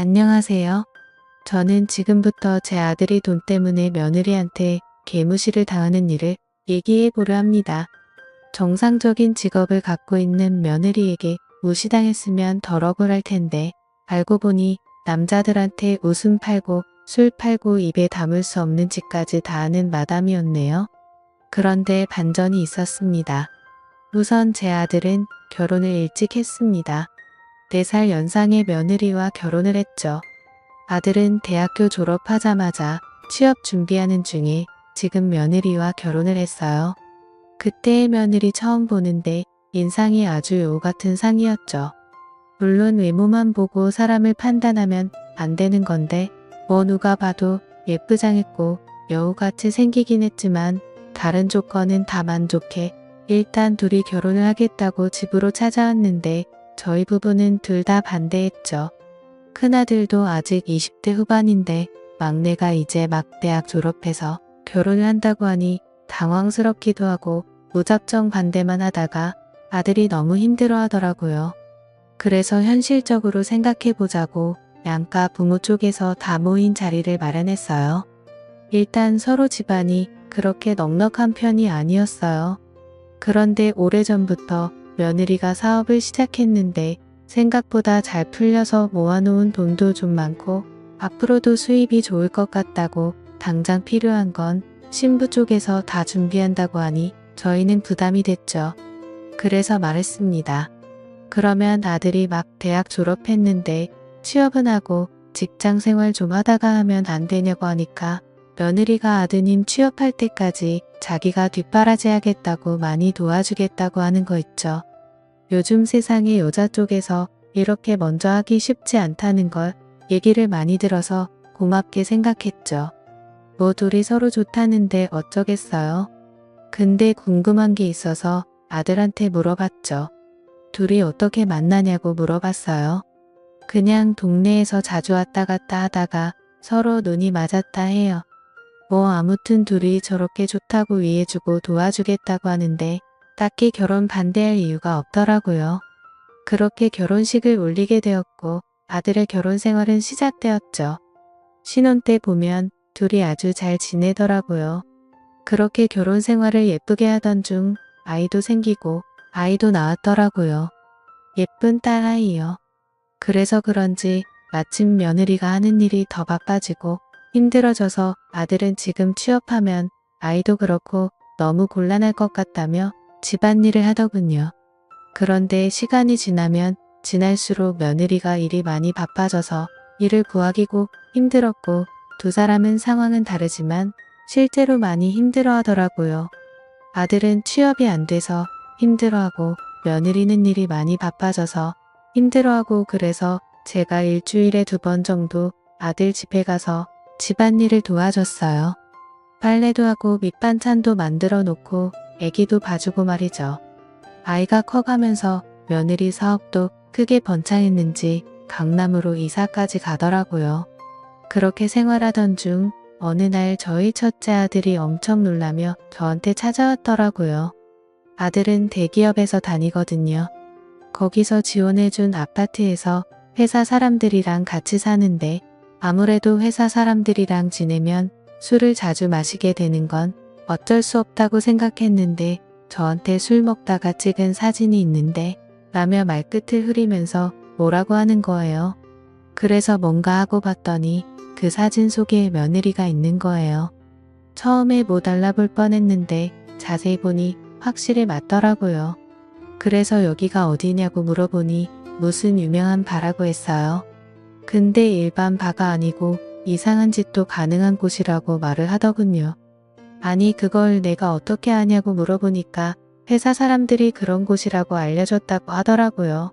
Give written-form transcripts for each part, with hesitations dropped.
안녕하세요. 저는 지금부터 제 아들이 돈 때문에 며느리한테 개무시를 당하는 일을 얘기해 보려 합니다. 정상적인 직업을 갖고 있는 며느리에게 무시당했으면 덜 억울할 텐데 알고 보니 남자들한테 웃음 팔고 술 팔고 입에 담을 수 없는 짓까지 다 하는 마담이었네요. 그런데 반전이 있었습니다. 우선 제 아들은 결혼을 일찍 했습니다. 4살 연상의 며느리와 결혼을 했죠. 아들은 대학교 졸업하자마자 취업 준비하는 중에 지금 며느리와 결혼을 했어요. 그때의 며느리 처음 보는데 인상이 아주 여우 같은 상이었죠. 물론 외모만 보고 사람을 판단하면 안 되는 건데 뭐 누가 봐도 예쁘장했고 여우같이 생기긴 했지만 다른 조건은 다 만족해 일단 둘이 결혼을 하겠다고 집으로 찾아왔는데 저희 부부는 둘 다 반대했죠. 큰아들도 아직 20대 후반인데 막내가 이제 막 대학 졸업해서 결혼을 한다고 하니 당황스럽기도 하고 무작정 반대만 하다가 아들이 너무 힘들어 하더라고요. 그래서 현실적으로 생각해보자고 양가 부모 쪽에서 다 모인 자리를 마련했어요. 일단 서로 집안이 그렇게 넉넉한 편이 아니었어요. 그런데 오래전부터 며느리가 사업을 시작했는데 생각보다 잘 풀려서 모아놓은 돈도 좀 많고 앞으로도 수입이 좋을 것 같다고 당장 필요한 건 신부 쪽에서 다 준비한다고 하니 저희는 부담이 됐죠. 그래서 말했습니다. 그러면 아들이 막 대학 졸업했는데 취업은 하고 직장 생활 좀 하다가 하면 안 되냐고 하니까 며느리가 아드님 취업할 때까지 자기가 뒷바라지 하겠다고 많이 도와주겠다고 하는 거 있죠. 요즘 세상에 여자 쪽에서 이렇게 먼저 하기 쉽지 않다는 걸 얘기를 많이 들어서 고맙게 생각했죠. 뭐 둘이 서로 좋다는데 어쩌겠어요. 근데 궁금한 게 있어서 아들한테 물어봤죠. 둘이 어떻게 만나냐고 물어봤어요. 그냥 동네에서 자주 왔다 갔다 하다가 서로 눈이 맞았다 해요. 뭐 아무튼 둘이 저렇게 좋다고 위해주고 도와주겠다고 하는데 딱히 결혼 반대할 이유가 없더라고요. 그렇게 결혼식을 올리게 되었고 아들의 결혼 생활은 시작되었죠. 신혼 때 보면 둘이 아주 잘 지내더라고요. 그렇게 결혼 생활을 예쁘게 하던 중 아이도 생기고 아이도 낳았더라고요. 예쁜 딸 아이요. 그래서 그런지 마침 며느리가 하는 일이 더 바빠지고 힘들어져서 아들은 지금 취업하면 아이도 그렇고 너무 곤란할 것 같다며 집안일을 하더군요. 그런데 시간이 지나면 지날수록 며느리가 일이 많이 바빠져서 일을 구하기고 힘들었고 두 사람은 상황은 다르지만 실제로 많이 힘들어 하더라고요. 아들은 취업이 안 돼서 힘들어하고 며느리는 일이 많이 바빠져서 힘들어하고 그래서 제가 일주일에 2번 정도 아들 집에 가서 집안일을 도와줬어요. 빨래도 하고 밑반찬도 만들어 놓고 애기도 봐주고 말이죠. 아이가 커가면서 며느리 사업도 크게 번창했는지 강남으로 이사까지 가더라고요. 그렇게 생활하던 중 어느 날 저희 첫째 아들이 엄청 놀라며 저한테 찾아왔더라고요. 아들은 대기업에서 다니거든요. 거기서 지원해준 아파트에서 회사 사람들이랑 같이 사는데 아무래도 회사 사람들이랑 지내면 술을 자주 마시게 되는 건 어쩔 수 없다고 생각했는데 저한테 술 먹다가 찍은 사진이 있는데 라며 말끝을 흐리면서 뭐라고 하는 거예요. 그래서 뭔가 하고 봤더니 그 사진 속에 며느리가 있는 거예요. 처음에 못 알아볼 뻔했는데 자세히 보니 확실히 맞더라고요. 그래서 여기가 어디냐고 물어보니 무슨 유명한 바라고 했어요. 근데 일반 바가 아니고 이상한 짓도 가능한 곳이라고 말을 하더군요. 아니 그걸 내가 어떻게 아냐고 물어보니까 회사 사람들이 그런 곳이라고 알려줬다고 하더라고요.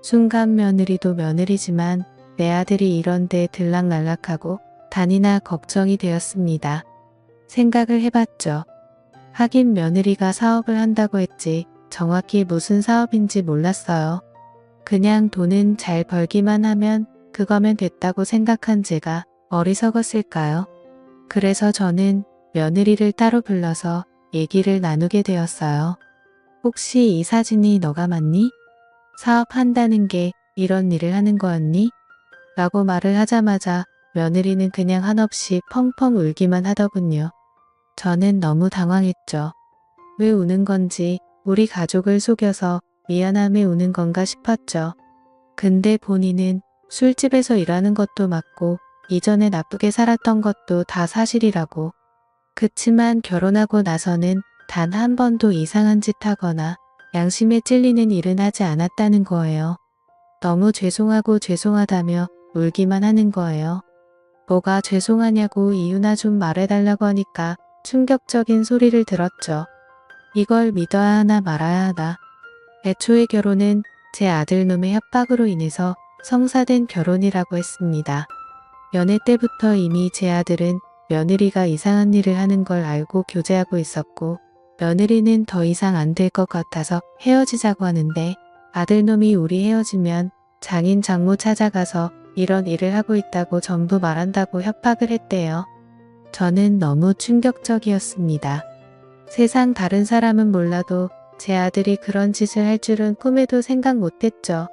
순간 며느리도 며느리지만 내 아들이 이런 데 들락날락하고 다니나 걱정이 되었습니다. 생각을 해봤죠. 하긴 며느리가 사업을 한다고 했지 정확히 무슨 사업인지 몰랐어요. 그냥 돈은 잘 벌기만 하면 그거면 됐다고 생각한 제가 어리석었을까요? 그래서 저는 며느리를 따로 불러서 얘기를 나누게 되었어요. 혹시 이 사진이 너가 맞니? 사업한다는 게 이런 일을 하는 거였니? 라고 말을 하자마자 며느리는 그냥 한없이 펑펑 울기만 하더군요. 저는 너무 당황했죠. 왜 우는 건지, 우리 가족을 속여서 미안함에 우는 건가 싶었죠. 근데 본인은 술집에서 일하는 것도 맞고 이전에 나쁘게 살았던 것도 다 사실이라고. 그치만 결혼하고 나서는 단 한 번도 이상한 짓 하거나 양심에 찔리는 일은 하지 않았다는 거예요. 너무 죄송하고 죄송하다며 울기만 하는 거예요. 뭐가 죄송하냐고 이유나 좀 말해달라고 하니까 충격적인 소리를 들었죠. 이걸 믿어야 하나 말아야 하나. 애초에 결혼은 제 아들놈의 협박으로 인해서 성사된 결혼이라고 했습니다. 연애 때부터 이미 제 아들은 며느리가 이상한 일을 하는 걸 알고 교제하고 있었고, 며느리는 더 이상 안 될 것 같아서 헤어지자고 하는데, 아들놈이 우리 헤어지면 장인 장모 찾아가서 이런 일을 하고 있다고 전부 말한다고 협박을 했대요. 저는 너무 충격적이었습니다. 세상 다른 사람은 몰라도 제 아들이 그런 짓을 할 줄은 꿈에도 생각 못했죠.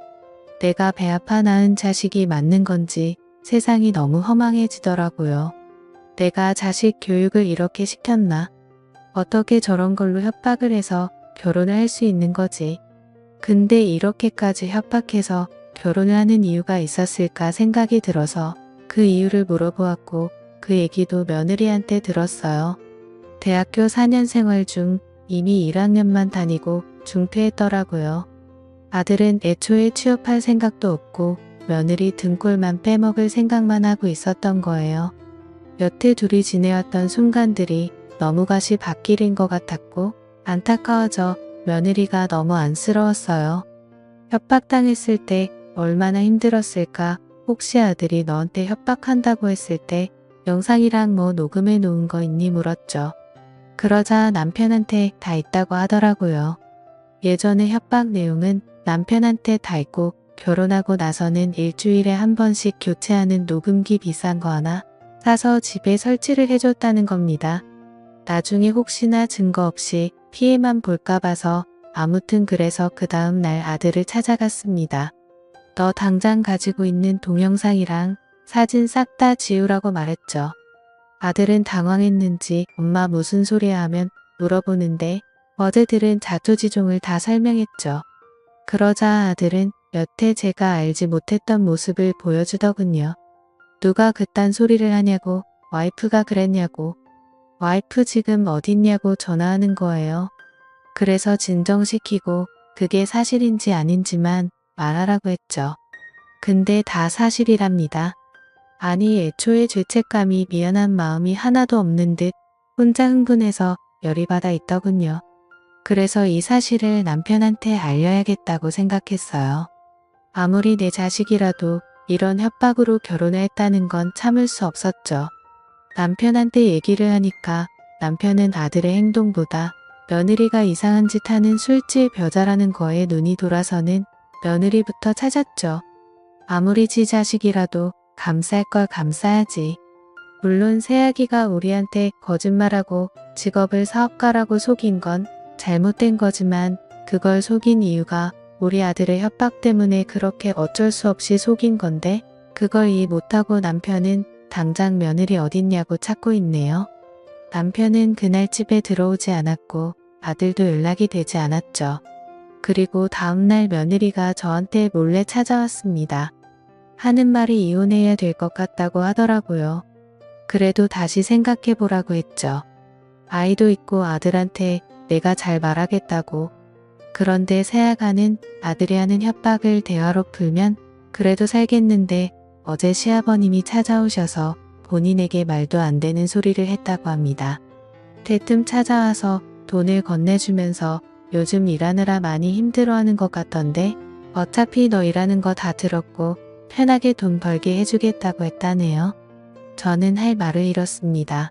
내가 배 아파 낳은 자식이 맞는 건지 세상이 너무 허망해지더라고요. 내가 자식 교육을 이렇게 시켰나? 어떻게 저런 걸로 협박을 해서 결혼을 할 수 있는 거지? 근데 이렇게까지 협박해서 결혼을 하는 이유가 있었을까 생각이 들어서 그 이유를 물어보았고 그 얘기도 며느리한테 들었어요. 대학교 4년 생활 중 이미 1학년만 다니고 중퇴했더라고요. 아들은 애초에 취업할 생각도 없고 며느리 등골만 빼먹을 생각만 하고 있었던 거예요. 여태 둘이 지내왔던 순간들이 너무 가시 밭길인 것 같았고 안타까워져 며느리가 너무 안쓰러웠어요. 협박당했을 때 얼마나 힘들었을까. 혹시 아들이 너한테 협박한다고 했을 때 영상이랑 뭐 녹음해 놓은 거 있니 물었죠. 그러자 남편한테 다 있다고 하더라고요. 예전에 협박 내용은 남편한테 다 있고 결혼하고 나서는 일주일에 한 번씩 교체하는 녹음기 비싼 거 하나 사서 집에 설치를 해줬다는 겁니다. 나중에 혹시나 증거 없이 피해만 볼까 봐서 아무튼 그래서 그 다음 날 아들을 찾아갔습니다. 너 당장 가지고 있는 동영상이랑 사진 싹 다 지우라고 말했죠. 아들은 당황했는지 엄마 무슨 소리야 하면 물어보는데 어제 들은 자초지종을 다 설명했죠. 그러자 아들은 여태 제가 알지 못했던 모습을 보여주더군요. 누가 그딴 소리를 하냐고, 와이프가 그랬냐고, 와이프 지금 어딨냐고 전화하는 거예요. 그래서 진정시키고 그게 사실인지 아닌지만 말하라고 했죠. 근데 다 사실이랍니다. 아니 애초에 죄책감이 미안한 마음이 하나도 없는 듯 혼자 흥분해서 열이 받아 있더군요. 그래서 이 사실을 남편한테 알려야겠다고 생각했어요. 아무리 내 자식이라도 이런 협박으로 결혼을 했다는 건 참을 수 없었죠. 남편한테 얘기를 하니까 남편은 아들의 행동보다 며느리가 이상한 짓 하는 술집 여자라는 거에 눈이 돌아서는 며느리부터 찾았죠. 아무리 지 자식이라도 감쌀 걸 감싸야지. 물론 새아기가 우리한테 거짓말하고 직업을 사업가라고 속인 건 잘못된 거지만 그걸 속인 이유가 우리 아들의 협박 때문에 그렇게 어쩔 수 없이 속인 건데 그걸 이해 못하고 남편은 당장 며느리 어딨냐고 찾고 있네요. 남편은 그날 집에 들어오지 않았고 아들도 연락이 되지 않았죠. 그리고 다음날 며느리가 저한테 몰래 찾아왔습니다. 하는 말이 이혼해야 될 것 같다고 하더라고요. 그래도 다시 생각해보라고 했죠. 아이도 있고 아들한테 내가 잘 말하겠다고. 그런데 새아가는 아들이 하는 협박을 대화로 풀면 그래도 살겠는데 어제 시아버님이 찾아오셔서 본인에게 말도 안 되는 소리를 했다고 합니다. 대뜸 찾아와서 돈을 건네주면서 요즘 일하느라 많이 힘들어하는 것 같던데 어차피 너 일하는 거 다 들었고 편하게 돈 벌게 해주겠다고 했다네요. 저는 할 말을 잃었습니다.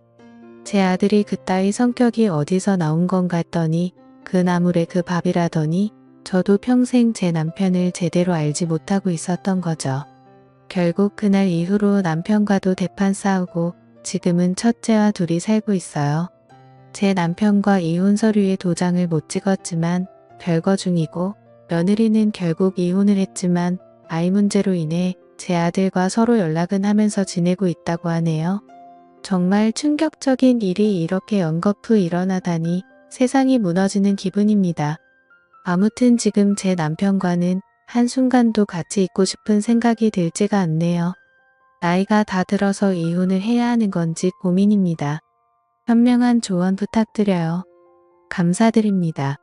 제 아들이 그따위 성격이 어디서 나온 건가 했더니 그 나물에 그 밥이라더니 저도 평생 제 남편을 제대로 알지 못하고 있었던 거죠. 결국 그날 이후로 남편과도 대판 싸우고 지금은 첫째와 둘이 살고 있어요. 제 남편과 이혼 서류에 도장을 못 찍었지만 별거 중이고 며느리는 결국 이혼을 했지만 아이 문제로 인해 제 아들과 서로 연락은 하면서 지내고 있다고 하네요. 정말 충격적인 일이 이렇게 연거푸 일어나다니 세상이 무너지는 기분입니다. 아무튼 지금 제 남편과는 한순간도 같이 있고 싶은 생각이 들지가 않네요. 나이가 다 들어서 이혼을 해야 하는 건지 고민입니다. 현명한 조언 부탁드려요. 감사드립니다.